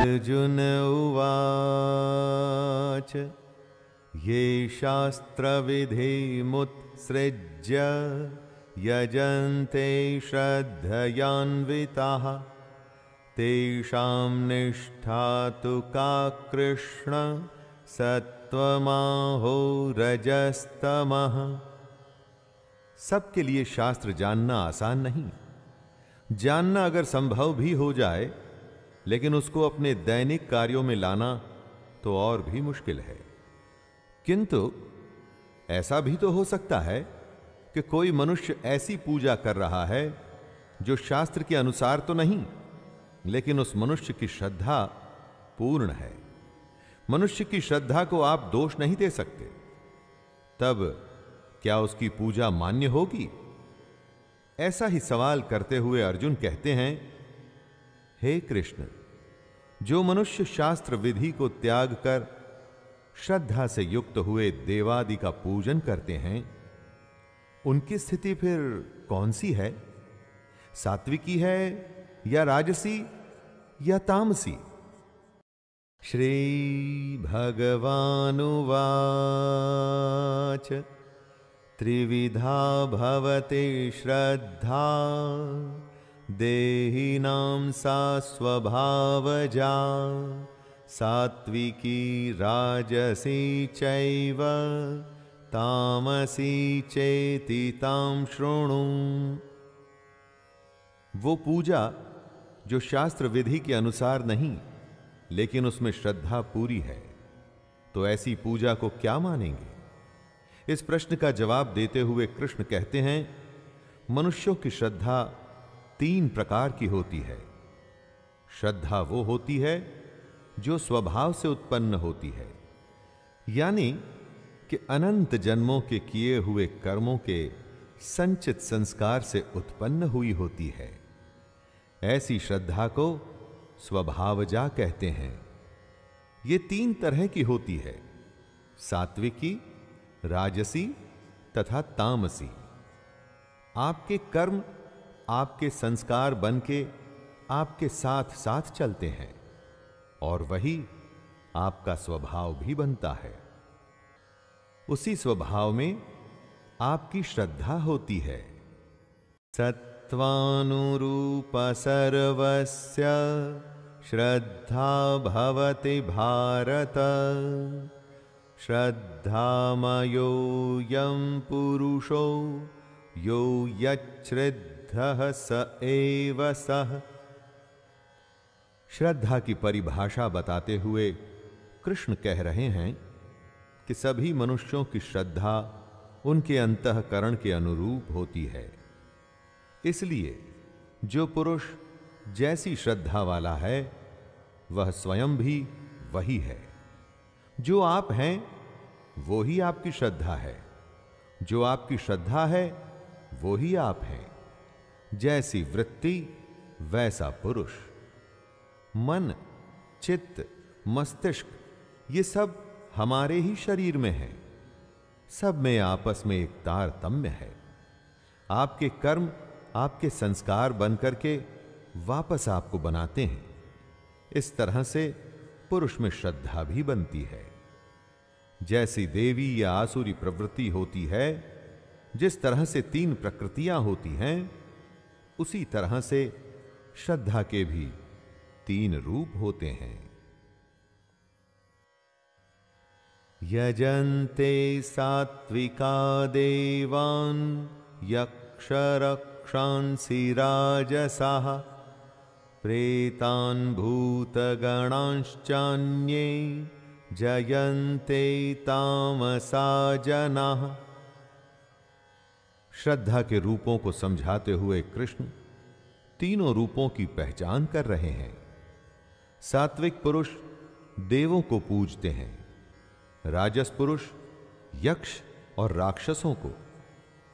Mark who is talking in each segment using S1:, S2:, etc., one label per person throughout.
S1: अर्जुन उवाच ये शास्त्रविधिमुत्सृज्य यजन्ते श्रद्धयान्विताः तेषां निष्ठा तु का कृष्ण सत्त्वमाहो रजस्तमः। सबके लिए शास्त्र जानना आसान नहीं। जानना अगर संभव भी हो जाए, लेकिन उसको अपने दैनिक कार्यों में लाना तो और भी मुश्किल है। किंतु ऐसा भी तो हो सकता है कि कोई मनुष्य ऐसी पूजा कर रहा है जो शास्त्र के अनुसार तो नहीं, लेकिन उस मनुष्य की श्रद्धा पूर्ण है। मनुष्य की श्रद्धा को आप दोष नहीं दे सकते। तब क्या उसकी पूजा मान्य होगी? ऐसा ही सवाल करते हुए अर्जुन कहते हैं, हे कृष्ण, जो मनुष्य शास्त्र विधि को त्याग कर श्रद्धा से युक्त हुए देवादि का पूजन करते हैं, उनकी स्थिति फिर कौन सी है? सात्विकी है या राजसी या तामसी? श्री भगवानुवाच त्रिविधा भवति श्रद्धा देहिनां सा स्वभावजा सात्विकी राजसी चैव तामसी चेति तां शृणु। वो पूजा जो शास्त्र विधि के अनुसार नहीं, लेकिन उसमें श्रद्धा पूरी है, तो ऐसी पूजा को क्या मानेंगे? इस प्रश्न का जवाब देते हुए कृष्ण कहते हैं, मनुष्यों की श्रद्धा 3 प्रकार की होती है। श्रद्धा वो होती है जो स्वभाव से उत्पन्न होती है, यानी कि अनंत जन्मों के किए हुए कर्मों के संचित संस्कार से उत्पन्न हुई होती है। ऐसी श्रद्धा को स्वभावजा कहते हैं। ये 3 तरह की होती है, सात्विकी, राजसी तथा तामसी। आपके कर्म आपके संस्कार बनके आपके साथ साथ चलते हैं और वही आपका स्वभाव भी बनता है। उसी स्वभाव में आपकी श्रद्धा होती है। सत्वानुरूप सर्वस्य श्रद्धा भवति भारत श्रद्धामयोऽयं पुरुषो यो यच्छ्रद्धः स एव सः। श्रद्धा की परिभाषा बताते हुए कृष्ण कह रहे हैं कि सभी मनुष्यों की श्रद्धा उनके अंतःकरण के अनुरूप होती है। इसलिए जो पुरुष जैसी श्रद्धा वाला है, वह स्वयं भी वही है। जो आप हैं वो ही आपकी श्रद्धा है, जो आपकी श्रद्धा है वो ही आप हैं। जैसी वृत्ति वैसा पुरुष। मन, चित्त, मस्तिष्क ये सब हमारे ही शरीर में है। सब में आपस में एक तारतम्य है। आपके कर्म आपके संस्कार बनकर के वापस आपको बनाते हैं। इस तरह से पुरुष में श्रद्धा भी बनती है। जैसी देवी या आसुरी प्रवृत्ति होती है, जिस तरह से 3 प्रकृतियां होती हैं, उसी तरह से श्रद्धा के भी 3 रूप होते हैं। यजन्ते सात्विका देवान् यक्षरक्षांसि राजसाः प्रेतान् भूतगणांश्चान्ये जयन्ते तामसा जनाः। श्रद्धा के रूपों को समझाते हुए कृष्ण तीनों रूपों की पहचान कर रहे हैं। सात्विक पुरुष देवों को पूजते हैं, राजस पुरुष यक्ष और राक्षसों को,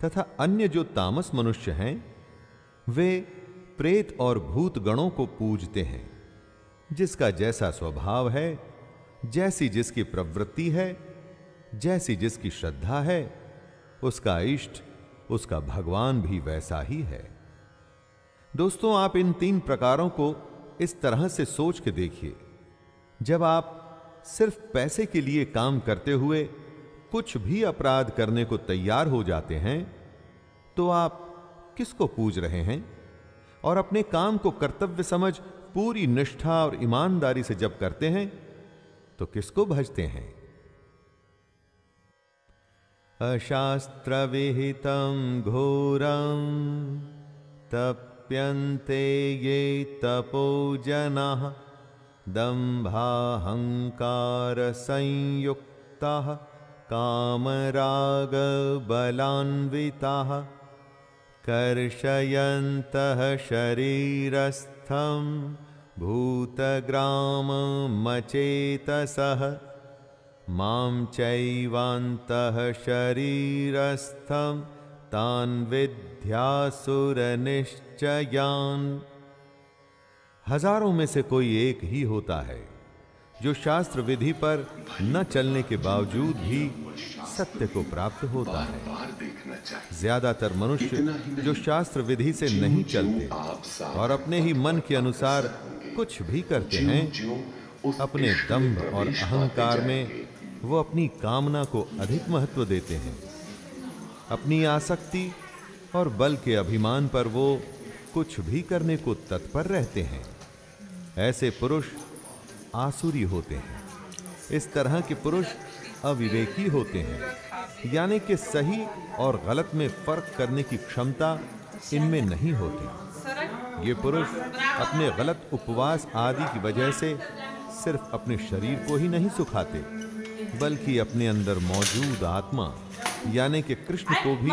S1: तथा अन्य जो तामस मनुष्य हैं वे प्रेत और भूत गणों को पूजते हैं। जिसका जैसा स्वभाव है, जैसी जिसकी प्रवृत्ति है, जैसी जिसकी श्रद्धा है, उसका इष्ट, उसका भगवान भी वैसा ही है। दोस्तों, आप इन 3 प्रकारों को इस तरह से सोच के देखिए जब आप सिर्फ पैसे के लिए काम करते हुए कुछ भी अपराध करने को तैयार हो जाते हैं, तो आप किसको पूज रहे हैं? और अपने काम को कर्तव्य समझ पूरी निष्ठा और ईमानदारी से जब करते हैं, तो किसको भजते हैं? अशास्त्र विहितं घोरं तप्यन्ते ये तपो जनाः दम्भाहंकार संयुक्ताः कामराग बलान्विताः कर्षयन्तः शरीरस्थं भूतग्राममचेतसः मां चैवान्तः शरीरस्थं तान् विद्यासुरनिश्चयान्। हजारों में से कोई एक ही होता है जो शास्त्र विधि पर न चलने के बावजूद भी सत्य को प्राप्त होता है। ज्यादातर मनुष्य जो शास्त्र विधि से नहीं चलते और अपने ही मन के अनुसार कुछ भी करते हैं, अपने दंभ और अहंकार में वो अपनी कामना को अधिक महत्व देते हैं। अपनी आसक्ति और बल के अभिमान पर वो कुछ भी करने को तत्पर रहते हैं। ऐसे पुरुष आसुरी होते हैं। इस तरह के पुरुष अविवेकी होते हैं, यानी कि सही और गलत में फर्क करने की क्षमता इनमें नहीं होती। ये पुरुष अपने गलत उपवास आदि की वजह से सिर्फ अपने शरीर को ही नहीं सुखाते, बल्कि अपने अंदर मौजूद आत्मा यानी कि कृष्ण को भी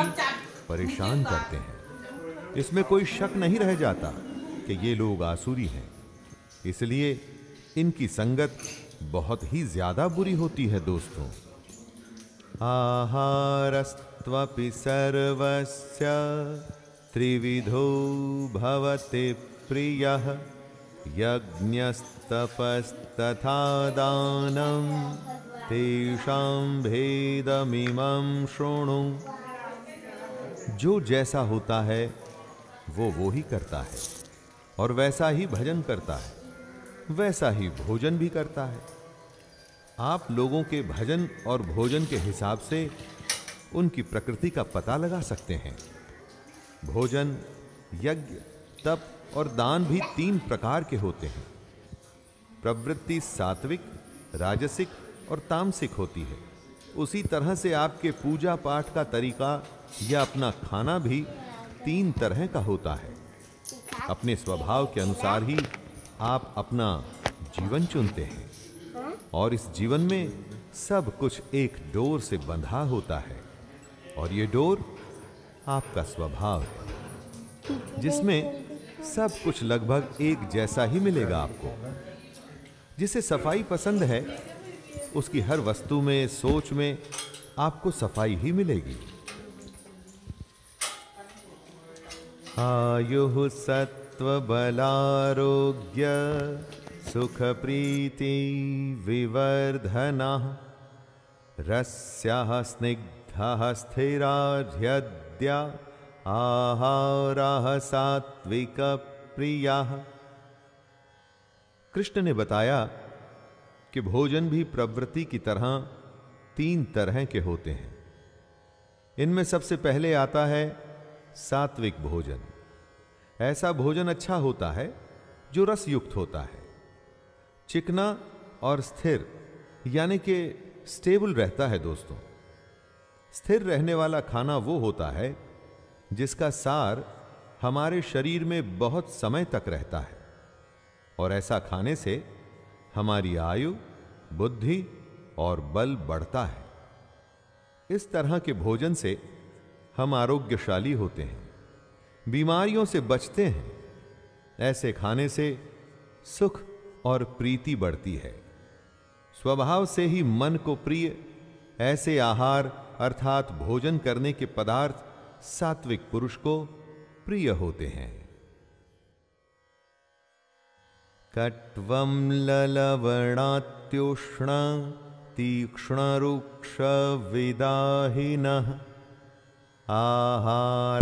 S1: परेशान करते हैं। इसमें कोई शक नहीं रह जाता कि ये लोग आसुरी हैं। इसलिए इनकी संगत बहुत ही ज्यादा बुरी होती है दोस्तों। आहारस्त्वपि सर्वस्य त्रिविधो भवति प्रियः यज्ञस्तपस्तथा दानं तेषां भेदमिमं शृणु। जो जैसा होता है वो ही करता है, और वैसा ही भजन करता है, वैसा ही भोजन भी करता है। आप लोगों के भजन और भोजन के हिसाब से उनकी प्रकृति का पता लगा सकते हैं। भोजन, यज्ञ, तप और दान भी 3 प्रकार के होते हैं। प्रवृत्ति सात्विक, राजसिक और तामसिक होती है। उसी तरह से आपके पूजा पाठ का तरीका या अपना खाना भी 3 तरह का होता है। अपने स्वभाव के अनुसार ही आप अपना जीवन चुनते हैं, और इस जीवन में सब कुछ एक डोर से बंधा होता है, और ये डोर आपका स्वभाव है, जिसमें सब कुछ लगभग एक जैसा ही मिलेगा आपको। जिसे सफाई पसंद है, उसकी हर वस्तु में, सोच में आपको सफाई ही मिलेगी। आयुः सत्त्वबलारोग्य सुख प्रीति विवर्धनः रस्याः स्निग्धः स्थिरार्ध्यद्या आहारः सात्विक प्रियः। कृष्ण ने बताया कि भोजन भी प्रवृत्ति की तरह 3 तरह के होते हैं। इनमें सबसे पहले आता है सात्विक भोजन। ऐसा भोजन अच्छा होता है जो रस युक्त होता है, चिकना और स्थिर यानी कि स्टेबल रहता है दोस्तों। स्थिर रहने वाला खाना वो होता है जिसका सार हमारे शरीर में बहुत समय तक रहता है, और ऐसा खाने से हमारी आयु, बुद्धि और बल बढ़ता है। इस तरह के भोजन से हम आरोग्यशाली होते हैं, बीमारियों से बचते हैं। ऐसे खाने से सुख और प्रीति बढ़ती है। स्वभाव से ही मन को प्रिय ऐसे आहार अर्थात भोजन करने के पदार्थ सात्विक पुरुष को प्रिय होते हैं। कट्वं ललवणात्युष्ण तीक्ष्ण रुक्ष विदाहिनः आहार